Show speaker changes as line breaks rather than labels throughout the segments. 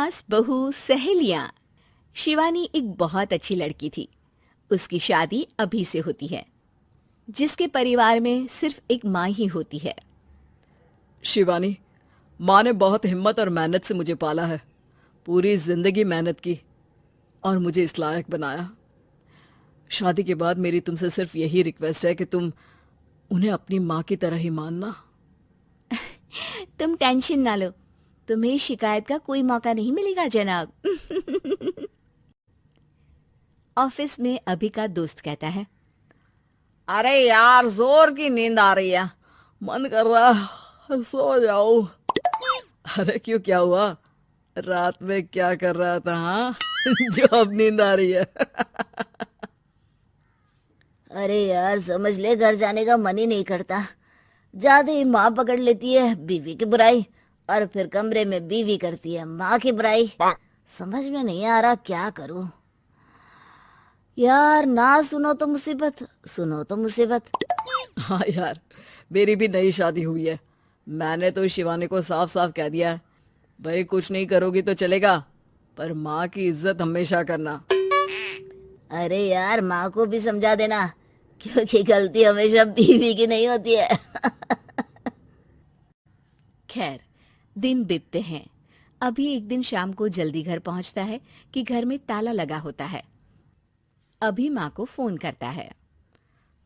सास बहू सहेलियां। शिवानी एक बहुत अच्छी लड़की थी। उसकी शादी अभी से होती है, जिसके परिवार में सिर्फ एक माँ ही होती है।
शिवानी, माँ ने बहुत हिम्मत और मेहनत से मुझे पाला है। पूरी जिंदगी मेहनत की और मुझे इस लायक बनाया। शादी के बाद मेरी तुमसे सिर्फ यही रिक्वेस्ट है कि तुम उन्हें अपनी माँ की तरह ही मानना।
तुम टेंशन ना लो, तुम्हें शिकायत का कोई मौका नहीं मिलेगा जनाब। ऑफिस में अभी का दोस्त कहता है,
अरे यार, जोर की नींद आ रही है, मन कर रहा है सो जाओ। अरे क्यों, क्या हुआ? रात में क्या कर रहा था हाँ? जो अब नींद आ रही है।
अरे यार, समझ ले, घर जाने का मन ही नहीं करता। ज्यादा ही माँ पकड़ लेती है बीवी की बुराई, और फिर कमरे में बीवी करती है माँ की बुराई। समझ में नहीं आ रहा क्या करूं। यार, ना सुनो तो मुसीबत, सुनो तो मुसीबत।
हाँ यार, मेरी भी नई शादी हुई है। मैंने तो शिवानी को साफ साफ कह दिया है, भाई कुछ नहीं करोगी तो चलेगा, पर माँ की इज्जत हमेशा करना।
अरे यार, माँ को भी समझा देना, क्योंकि गलती हमेशा बीवी की नहीं होती है।
खैर, दिन बीतते हैं। अभी एक दिन शाम को जल्दी घर पहुंचता है कि घर में ताला लगा होता है। अभी माँ को फोन करता है।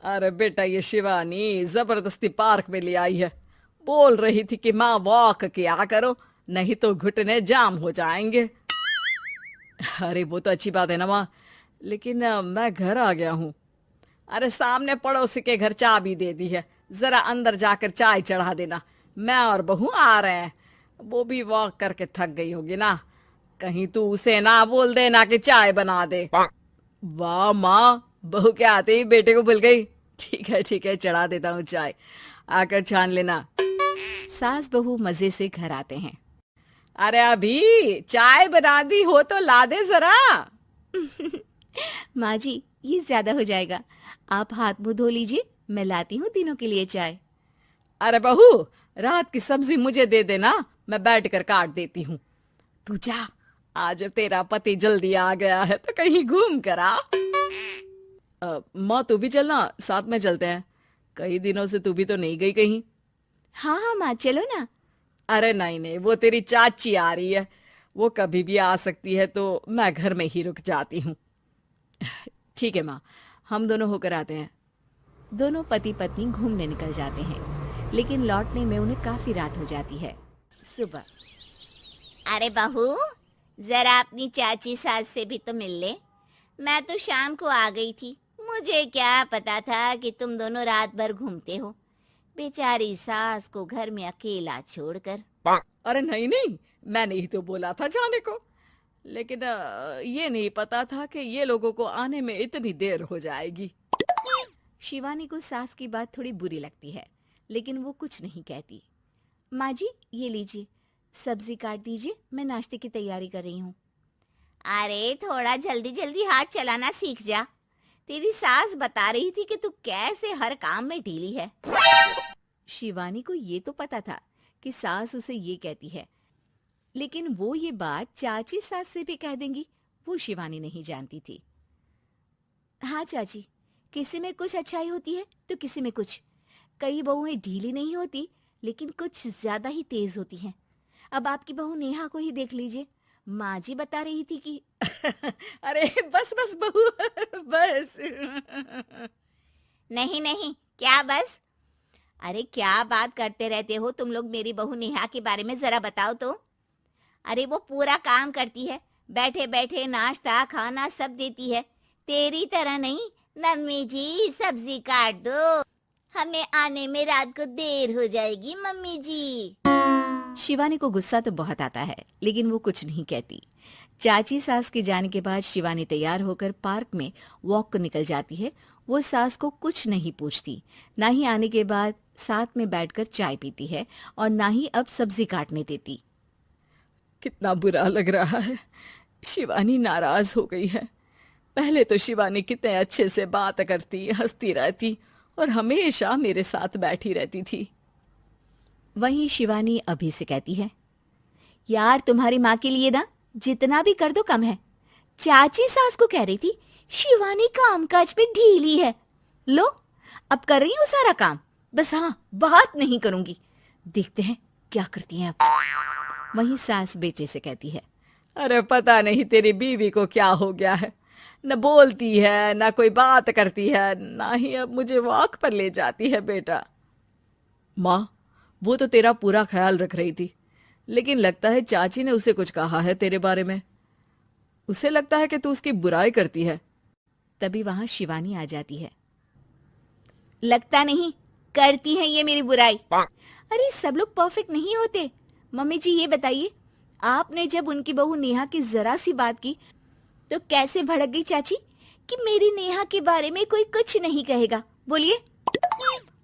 अरे बेटा, ये शिवानी जबरदस्ती पार्क में ले आई है। बोल रही थी कि माँ वॉक किया करो, नहीं तो घुटने जाम हो जाएंगे। अरे वो तो अच्छी बात है ना माँ, लेकिन मैं घर आ गया हूँ। अरे सामने पड़ोसी के घर चाबी दे दी है, जरा अंदर जाकर चाय चढ़ा देना। मैं और बहू आ रहे हैं। वो भी वॉक करके थक गई होगी ना, कहीं तू उसे ना बोल देना कि चाय बना दे। वाह माँ, बहू के आते ही बेटे को भूल गई। ठीक है ठीक है, चढ़ा देता हूँ चाय, आकर छान लेना।
सास बहू मजे से घर आते हैं।
अरे अभी चाय बना दी हो तो ला दे जरा।
माँ जी, ये ज्यादा हो जाएगा, आप हाथ मुंह धो लीजिए, मैं लाती हूँ तीनों के लिए चाय।
अरे बहू, रात की सब्जी मुझे दे देना, मैं बैठ कर काट देती हूँ। तू जा, आज तेरा पति जल्दी आ गया है तो कहीं घूम कर आ। माँ तू भी चलना, साथ में चलते हैं। कई दिनों से तू भी तो नहीं गई कहीं।
हाँ हाँ माँ, चलो ना।
अरे नहीं नहीं, वो तेरी चाची आ रही है, वो कभी भी आ सकती है, तो मैं घर में ही रुक जाती हूँ। ठीक है माँ, हम दोनों होकर आते हैं।
दोनों पति पत्नी घूमने निकल जाते हैं, लेकिन लौटने में उन्हें काफी रात हो जाती है। सुबह,
अरे बहू, जरा अपनी चाची सास से भी तो मिल ले। मैं तो शाम को आ गई थी, मुझे क्या पता था कि तुम दोनों रात भर घूमते हो। बेचारी सास को घर में अकेला छोड़कर।
अरे नहीं नहीं, मैंने ही तो बोला था जाने को, लेकिन ये नहीं पता था कि ये लोगों को आने में इतनी देर हो जाएगी।
शिवानी को सास की बात थोड़ी बुरी लगती है, लेकिन वो कुछ नहीं कहती। माँ जी, ये लीजिए, सब्जी काट दीजिए, मैं नाश्ते की तैयारी कर रही हूँ।
अरे थोड़ा जल्दी जल्दी हाथ चलाना सीख जा। तेरी सास बता रही थी कि तू कैसे हर काम में ढीली है।
शिवानी को ये तो पता था कि सास उसे ये कहती है, लेकिन वो ये बात चाची सास से भी कह देंगी, वो शिवानी नहीं जानती थी। हाँ चाची, किसी में कुछ अच्छाई होती है तो किसी में कुछ। कई बहुएं ढीली नहीं होती, लेकिन कुछ ज्यादा ही तेज होती हैं। अब आपकी बहू नेहा को ही देख लीजिए, माँ जी बता रही थी कि
अरे बस बस बहू, बस।
नहीं नहीं, क्या बस? अरे क्या बात करते रहते हो तुम लोग मेरी बहू नेहा के बारे में, जरा बताओ तो। अरे वो पूरा काम करती है, बैठे बैठे नाश्ता खाना सब देती है। तेरी तरह नहीं, मम्मी जी सब्जी काट दो, हमें आने में रात को देर हो जाएगी मम्मी जी।
शिवानी को गुस्सा तो बहुत आता है, लेकिन वो कुछ नहीं कहती। चाची सास के जाने के बाद शिवानी तैयार होकर पार्क में वॉक को निकल जाती है। वो सास को कुछ नहीं पूछती, ना ही आने के बाद साथ में बैठकर चाय पीती है, और ना ही अब सब्जी काटने देती।
कितना बुरा लग रहा है, शिवानी नाराज हो गई है। पहले तो शिवानी कितने अच्छे से बात करती, हंसती रहती और हमेशा मेरे साथ बैठी रहती थी।
वहीं शिवानी अभी से कहती है, यार तुम्हारी माँ के लिए ना
जितना भी कर दो कम है। चाची सास को कह रही थी शिवानी कामकाज पे ढीली है। लो अब कर रही हूँ सारा काम, बस हाँ बात नहीं करूंगी। देखते हैं क्या करती हैं अब।
वहीं सास बेटे से कहती है,
अरे पता नहीं तेरी बीवी को क्या हो गया है, न बोलती है न कोई बात करती है, ना ही अब मुझे वॉक पर ले जाती है बेटा। माँ, वो तो तेरा पूरा ख्याल रख रही थी, लेकिन लगता है चाची ने उसे कुछ कहा है तेरे बारे में। उसे लगता है कि तू उसकी बुराई करती है।
तभी वहां शिवानी आ जाती है।
लगता नहीं, करती है ये मेरी बुराई। अरे सब लोग परफेक्ट नहीं होते। मम्मी जी ये बताइए, आपने जब उनकी बहू नेहा की जरा सी बात की तो कैसे भड़क गई चाची कि मेरी नेहा के बारे में कोई कुछ नहीं कहेगा। बोलिए।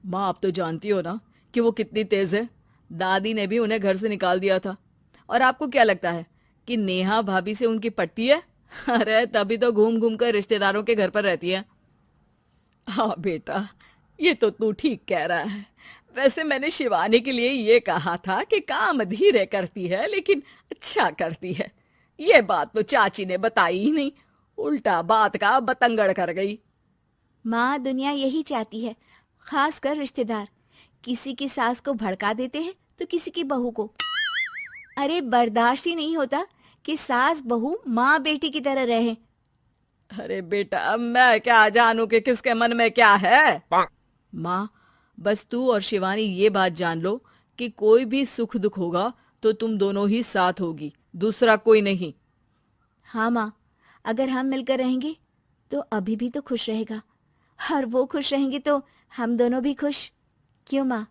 माँ, आप तो जानती हो ना कि वो कितनी तेज है। दादी ने भी उन्हें घर से निकाल दिया था। और आपको क्या लगता है कि नेहा भाभी से उनकी पटती है? अरे तभी तो घूम घूम कर रिश्तेदारों के घर पर रहती है। हाँ बेटा, ये तो तू ठीक कह रहा है। वैसे मैंने शिवानी के लिए ये कहा था कि काम धीरे करती है लेकिन अच्छा करती है। ये बात तो चाची ने बताई ही नहीं, उल्टा बात का बतंगड़ कर गई।
माँ, दुनिया यही चाहती है, खासकर रिश्तेदार। किसी की सास को भड़का देते हैं तो किसी की बहू को। अरे बर्दाश्त ही नहीं होता कि सास बहू माँ बेटी की तरह रहे।
अरे बेटा, मैं क्या जानूं कि किसके मन में क्या है। माँ, बस तू और शिवानी ये बात जान लो कि कोई भी सुख दुख होगा तो तुम दोनों ही साथ होगी, दूसरा कोई नहीं।
हाँ माँ, अगर हम मिलकर रहेंगे तो अभी भी तो खुश रहेगा, और वो खुश रहेंगे तो हम दोनों भी खुश। क्यों माँ?